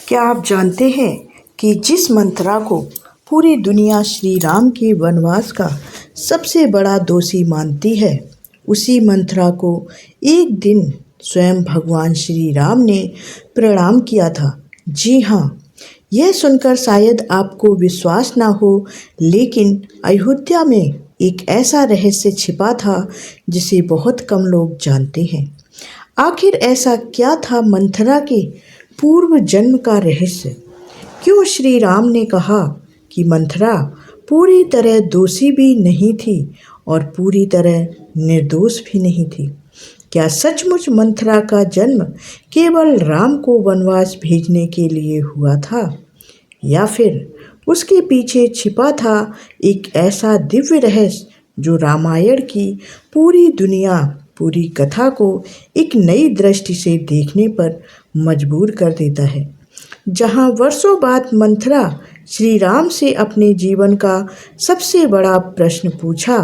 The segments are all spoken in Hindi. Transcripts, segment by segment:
क्या आप जानते हैं कि जिस मंथरा को पूरी दुनिया श्री राम के वनवास का सबसे बड़ा दोषी मानती है, उसी मंथरा को एक दिन स्वयं भगवान श्री राम ने प्रणाम किया था। जी हाँ, यह सुनकर शायद आपको विश्वास ना हो, लेकिन अयोध्या में एक ऐसा रहस्य छिपा था जिसे बहुत कम लोग जानते हैं। आखिर ऐसा क्या था मंथरा के पूर्व जन्म का रहस्य? क्यों श्री राम ने कहा कि मंथरा पूरी तरह दोषी भी नहीं थी और पूरी तरह निर्दोष भी नहीं थी? क्या सचमुच मंथरा का जन्म केवल राम को वनवास भेजने के लिए हुआ था, या फिर उसके पीछे छिपा था एक ऐसा दिव्य रहस्य जो रामायण की पूरी दुनिया, पूरी कथा को एक नई दृष्टि से देखने पर मजबूर कर देता है? जहाँ वर्षों बाद मंथरा श्री राम से अपने जीवन का सबसे बड़ा प्रश्न पूछा,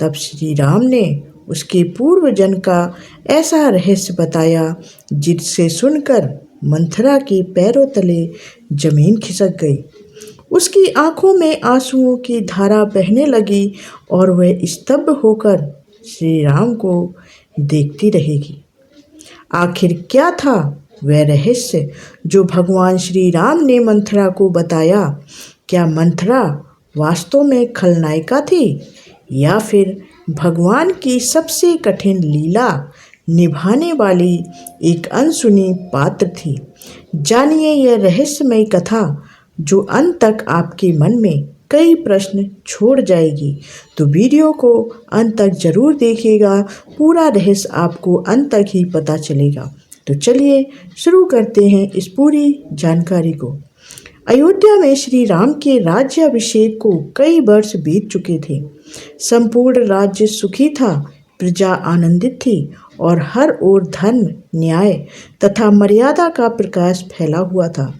तब श्री राम ने उसके पूर्व जन्म का ऐसा रहस्य बताया जिसे सुनकर मंथरा के पैरों तले जमीन खिसक गई। उसकी आंखों में आंसुओं की धारा बहने लगी और वह स्तब्ध होकर श्री राम को देखती रहेगी। आखिर क्या था वह रहस्य जो भगवान श्री राम ने मंथरा को बताया? क्या मंथरा वास्तव में खलनायिका थी, या फिर भगवान की सबसे कठिन लीला निभाने वाली एक अनसुनी पात्र थी? जानिए यह रहस्यमय कथा जो अंत तक आपके मन में कई प्रश्न छोड़ जाएगी। तो वीडियो को अंत तक जरूर देखिएगा, पूरा रहस्य आपको अंत तक ही पता चलेगा। तो चलिए शुरू करते हैं इस पूरी जानकारी को। अयोध्या में श्री राम के राज्याभिषेक को कई वर्ष बीत चुके थे। संपूर्ण राज्य सुखी था, प्रजा आनंदित थी और हर ओर धर्म, न्याय तथा मर्यादा का प्रकाश फैला हुआ था।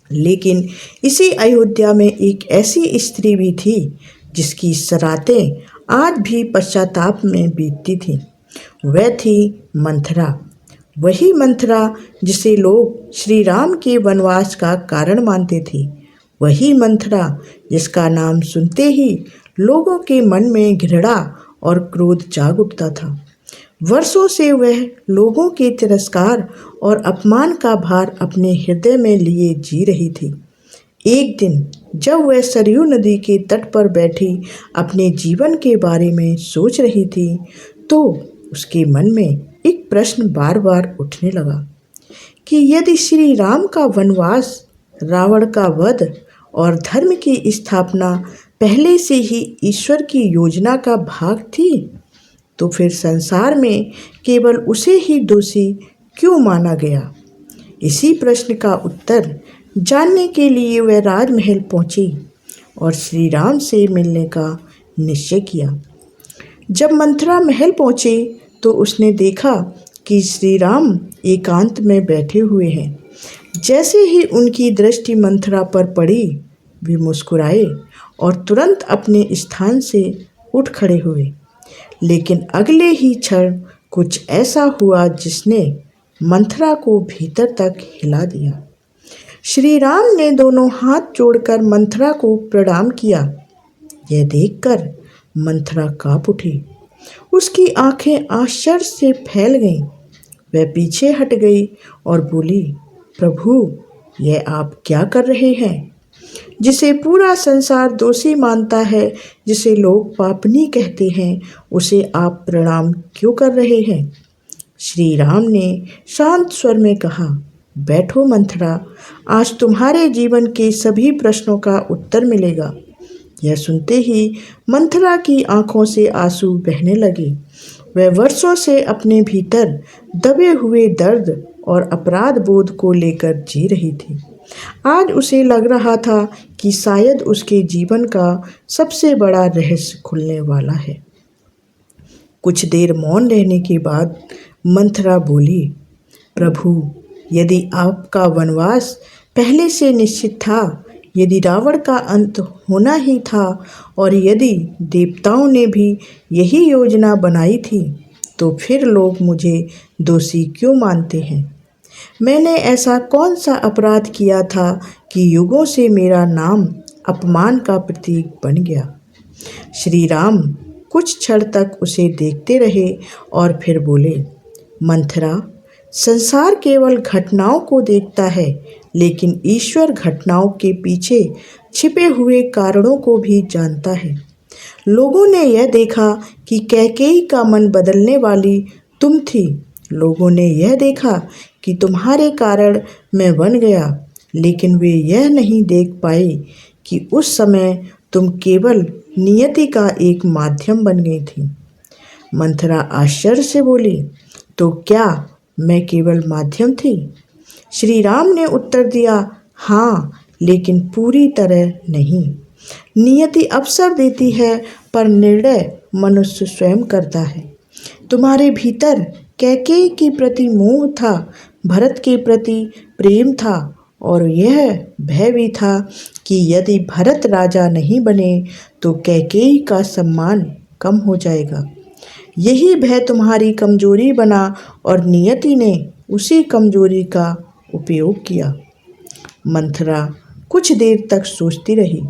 लेकिन इसी अयोध्या में एक ऐसी स्त्री भी थी जिसकी रातें आज भी पश्चाताप में बीतती थीं। वह थी मंथरा। वही मंथरा जिसे लोग श्री राम के वनवास का कारण मानते थे। वही मंथरा जिसका नाम सुनते ही लोगों के मन में घृणा और क्रोध जाग उठता था। वर्षों से वह लोगों के तिरस्कार और अपमान का भार अपने हृदय में लिए जी रही थी। एक दिन जब वह सरयू नदी के तट पर बैठी अपने जीवन के बारे में सोच रही थी, तो उसके मन में एक प्रश्न बार बार उठने लगा कि यदि श्री राम का वनवास, रावण का वध और धर्म की स्थापना पहले से ही ईश्वर की योजना का भाग थी, तो फिर संसार में केवल उसे ही दोषी क्यों माना गया? इसी प्रश्न का उत्तर जानने के लिए वह राजमहल पहुंची और श्री राम से मिलने का निश्चय किया। जब मंथरा महल पहुंची तो उसने देखा कि श्री राम एकांत में बैठे हुए हैं। जैसे ही उनकी दृष्टि मंथरा पर पड़ी, वे मुस्कुराए और तुरंत अपने स्थान से उठ खड़े हुए। लेकिन अगले ही क्षण कुछ ऐसा हुआ जिसने मंथरा को भीतर तक हिला दिया। श्री राम ने दोनों हाथ जोड़कर मंथरा को प्रणाम किया। यह देखकर मंथरा कांप उठी। उसकी आंखें आश्चर्य से फैल गईं। वह पीछे हट गई और बोली, प्रभु, यह आप क्या कर रहे हैं? जिसे पूरा संसार दोषी मानता है, जिसे लोग पापनी कहते हैं, उसे आप प्रणाम क्यों कर रहे हैं? श्री राम ने शांत स्वर में कहा, बैठो मंथरा, आज तुम्हारे जीवन के सभी प्रश्नों का उत्तर मिलेगा। यह सुनते ही मंथरा की आंखों से आंसू बहने लगे। वह वर्षों से अपने भीतर दबे हुए दर्द और अपराध बोध को लेकर जी रही थी। आज उसे लग रहा था कि शायद उसके जीवन का सबसे बड़ा रहस्य खुलने वाला है। कुछ देर मौन रहने के बाद मंथरा बोली, प्रभु, यदि आपका वनवास पहले से निश्चित था, यदि रावण का अंत होना ही था और यदि देवताओं ने भी यही योजना बनाई थी, तो फिर लोग मुझे दोषी क्यों मानते हैं? मैंने ऐसा कौन सा अपराध किया था कि युगों से मेरा नाम अपमान का प्रतीक बन गया। श्री राम कुछ क्षण तक उसे देखते रहे और फिर बोले, मंथरा, संसार केवल घटनाओं को देखता है, लेकिन ईश्वर घटनाओं के पीछे छिपे हुए कारणों को भी जानता है। लोगों ने यह देखा कि कैकेयी का मन बदलने वाली तुम थी। लोगों ने यह देखा कि तुम्हारे कारण मैं बन गया, लेकिन वे यह नहीं देख पाए कि उस समय तुम केवल नियति का एक माध्यम बन गई थी। मंथरा आश्चर्य से बोली, तो क्या मैं केवल माध्यम थी? श्री राम ने उत्तर दिया, हाँ, लेकिन पूरी तरह नहीं। नियति अवसर देती है, पर निर्णय मनुष्य स्वयं करता है। तुम्हारे भीतर कैकेयी के प्रति मोह था, भरत के प्रति प्रेम था, और यह भय भी था कि यदि भरत राजा नहीं बने तो कैकेयी का सम्मान कम हो जाएगा। यही भय तुम्हारी कमजोरी बना और नियति ने उसी कमजोरी का उपयोग किया। मंथरा कुछ देर तक सोचती रही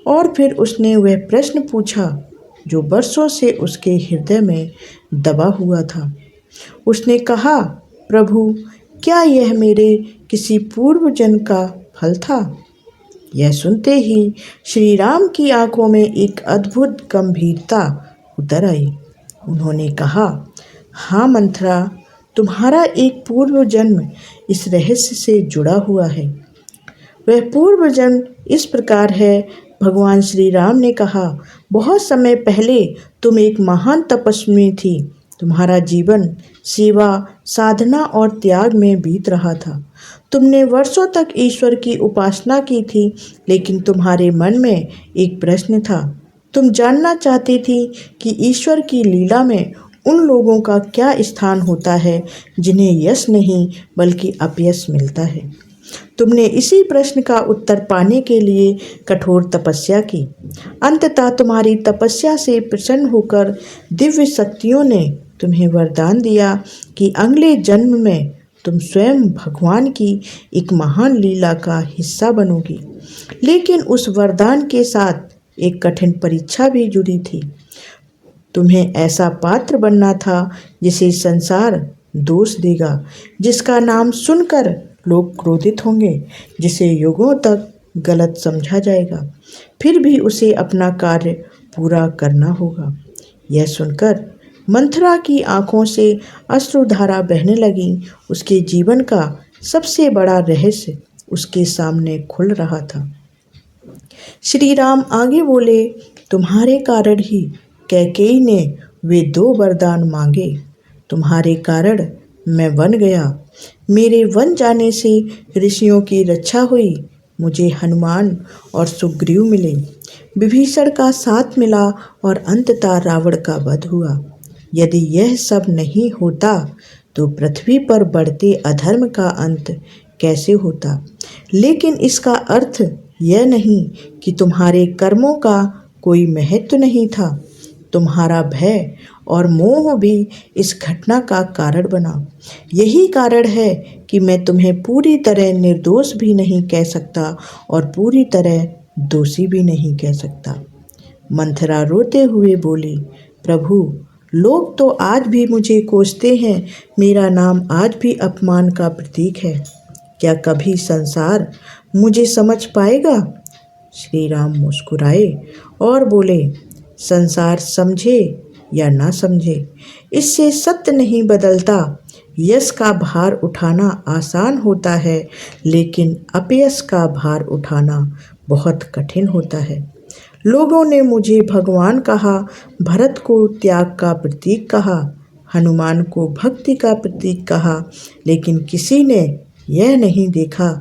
और फिर उसने वह प्रश्न पूछा जो वर्षों से उसके हृदय में दबा हुआ था। उसने कहा, प्रभु, क्या यह मेरे किसी पूर्व जन्म का फल था? यह सुनते ही श्री राम की आंखों में एक अद्भुत गंभीरता उतर आई। उन्होंने कहा, हाँ मंथरा, तुम्हारा एक पूर्व जन्म इस रहस्य से जुड़ा हुआ है। वह पूर्व जन्म इस प्रकार है। भगवान श्री राम ने कहा, बहुत समय पहले तुम एक महान तपस्वी थी। तुम्हारा जीवन सेवा, साधना और त्याग में बीत रहा था। तुमने वर्षों तक ईश्वर की उपासना की थी, लेकिन तुम्हारे मन में एक प्रश्न था। तुम जानना चाहती थी कि ईश्वर की लीला में उन लोगों का क्या स्थान होता है जिन्हें यश नहीं बल्कि अपयश मिलता है। तुमने इसी प्रश्न का उत्तर पाने के लिए कठोर तपस्या की। अंततः तुम्हारी तपस्या से प्रसन्न होकर दिव्य शक्तियों ने तुम्हें वरदान दिया कि अगले जन्म में तुम स्वयं भगवान की एक महान लीला का हिस्सा बनोगी। लेकिन उस वरदान के साथ एक कठिन परीक्षा भी जुड़ी थी। तुम्हें ऐसा पात्र बनना था जिसे संसार दोष देगा, जिसका नाम सुनकर लोग क्रोधित होंगे, जिसे युगों तक गलत समझा जाएगा, फिर भी उसे अपना कार्य पूरा करना होगा। यह सुनकर मंथरा की आंखों से अश्रुधारा बहने लगी। उसके जीवन का सबसे बड़ा रहस्य उसके सामने खुल रहा था। श्री राम आगे बोले, तुम्हारे कारण ही कैकेयी ने वे 2 वरदान मांगे। तुम्हारे कारण मैं वन गया। मेरे वन जाने से ऋषियों की रक्षा हुई। मुझे हनुमान और सुग्रीव मिले। विभीषण का साथ मिला और अंततः रावण का वध हुआ। यदि यह सब नहीं होता तो पृथ्वी पर बढ़ते अधर्म का अंत कैसे होता। लेकिन इसका अर्थ यह नहीं कि तुम्हारे कर्मों का कोई महत्व नहीं था। तुम्हारा भय और मोह भी इस घटना का कारण बना। यही कारण है कि मैं तुम्हें पूरी तरह निर्दोष भी नहीं कह सकता और पूरी तरह दोषी भी नहीं कह सकता। मंथरा रोते हुए बोली, प्रभु, लोग तो आज भी मुझे कोसते हैं। मेरा नाम आज भी अपमान का प्रतीक है। क्या कभी संसार मुझे समझ पाएगा? श्री राम मुस्कुराए और बोले, संसार समझे या ना समझे, इससे सत्य नहीं बदलता। यश का भार उठाना आसान होता है, लेकिन अपयश का भार उठाना बहुत कठिन होता है। लोगों ने मुझे भगवान कहा, भरत को त्याग का प्रतीक कहा, हनुमान को भक्ति का प्रतीक कहा, लेकिन किसी ने यह नहीं देखा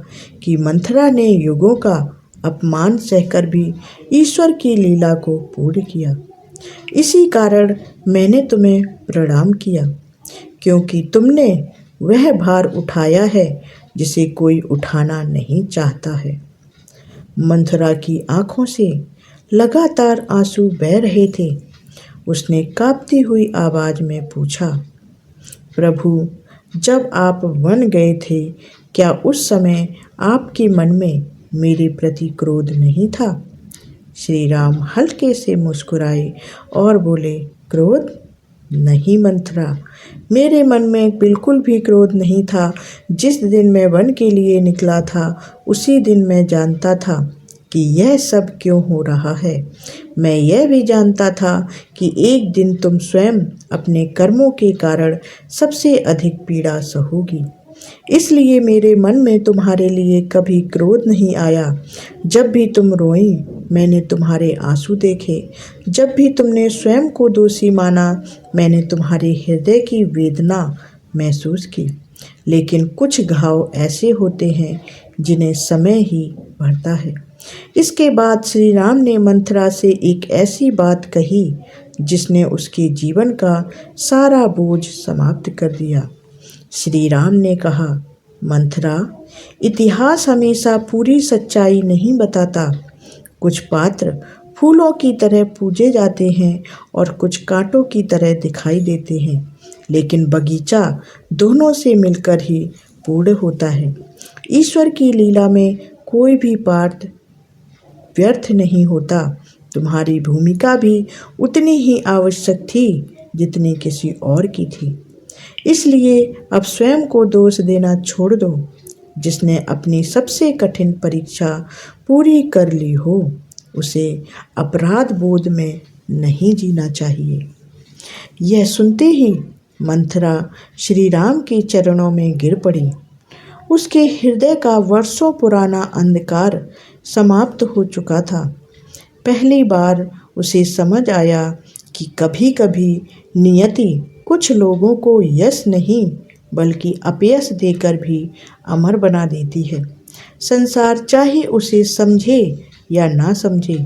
कि मंथरा ने युगों का अपमान सहकर भी ईश्वर की लीला को पूर्ण किया। इसी कारण मैंने तुम्हें प्रणाम किया, क्योंकि तुमने वह भार उठाया है जिसे कोई उठाना नहीं चाहता है। मंथरा की आंखों से लगातार आंसू बह रहे थे। उसने कांपती हुई आवाज में पूछा, प्रभु, जब आप वन गए थे, क्या उस समय आपके मन में मेरे प्रति क्रोध नहीं था? श्री राम हल्के से मुस्कुराए और बोले, क्रोध नहीं मंथरा, मेरे मन में बिल्कुल भी क्रोध नहीं था। जिस दिन मैं वन के लिए निकला था, उसी दिन मैं जानता था कि यह सब क्यों हो रहा है। मैं यह भी जानता था कि एक दिन तुम स्वयं अपने कर्मों के कारण सबसे अधिक पीड़ा सहोगी। इसलिए मेरे मन में तुम्हारे लिए कभी क्रोध नहीं आया। जब भी तुम रोई, मैंने तुम्हारे आंसू देखे। जब भी तुमने स्वयं को दोषी माना, मैंने तुम्हारे हृदय की वेदना महसूस की। लेकिन कुछ घाव ऐसे होते हैं जिन्हें समय ही भरता है। इसके बाद श्री राम ने मंथरा से एक ऐसी बात कही जिसने उसके जीवन का सारा बोझ समाप्त कर दिया। श्री राम ने कहा, मंथरा, इतिहास हमेशा पूरी सच्चाई नहीं बताता। कुछ पात्र फूलों की तरह पूजे जाते हैं और कुछ कांटों की तरह दिखाई देते हैं, लेकिन बगीचा दोनों से मिलकर ही पूर्ण होता है। ईश्वर की लीला में कोई भी पात्र व्यर्थ नहीं होता। तुम्हारी भूमिका भी उतनी ही आवश्यक थी जितनी किसी और की थी। इसलिए अब स्वयं को दोष देना छोड़ दो। जिसने अपनी सबसे कठिन परीक्षा पूरी कर ली हो, उसे अपराध बोध में नहीं जीना चाहिए। यह सुनते ही मंथरा श्री राम के चरणों में गिर पड़ी। उसके हृदय का वर्षों पुराना अंधकार समाप्त हो चुका था। पहली बार उसे समझ आया कि कभी कभी नियति कुछ लोगों को यश नहीं बल्कि अपयश देकर भी अमर बना देती है। संसार चाहे उसे समझे या ना समझे,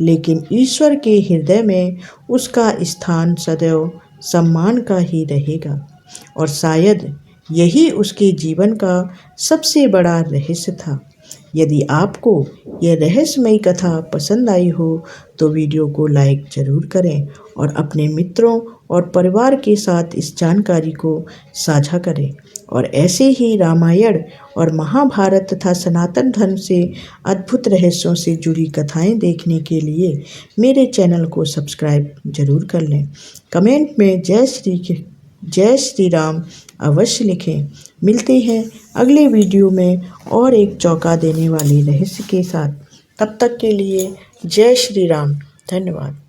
लेकिन ईश्वर के हृदय में उसका स्थान सदैव सम्मान का ही रहेगा। और शायद यही उसके जीवन का सबसे बड़ा रहस्य था। यदि आपको यह रहस्यमयी कथा पसंद आई हो तो वीडियो को लाइक ज़रूर करें और अपने मित्रों और परिवार के साथ इस जानकारी को साझा करें। और ऐसे ही रामायण और महाभारत तथा सनातन धर्म से अद्भुत रहस्यों से जुड़ी कथाएं देखने के लिए मेरे चैनल को सब्सक्राइब जरूर कर लें। कमेंट में जय श्री राम अवश्य लिखें। मिलते हैं अगले वीडियो में और एक चौंका देने वाले रहस्य के साथ। तब तक के लिए जय श्री राम। धन्यवाद।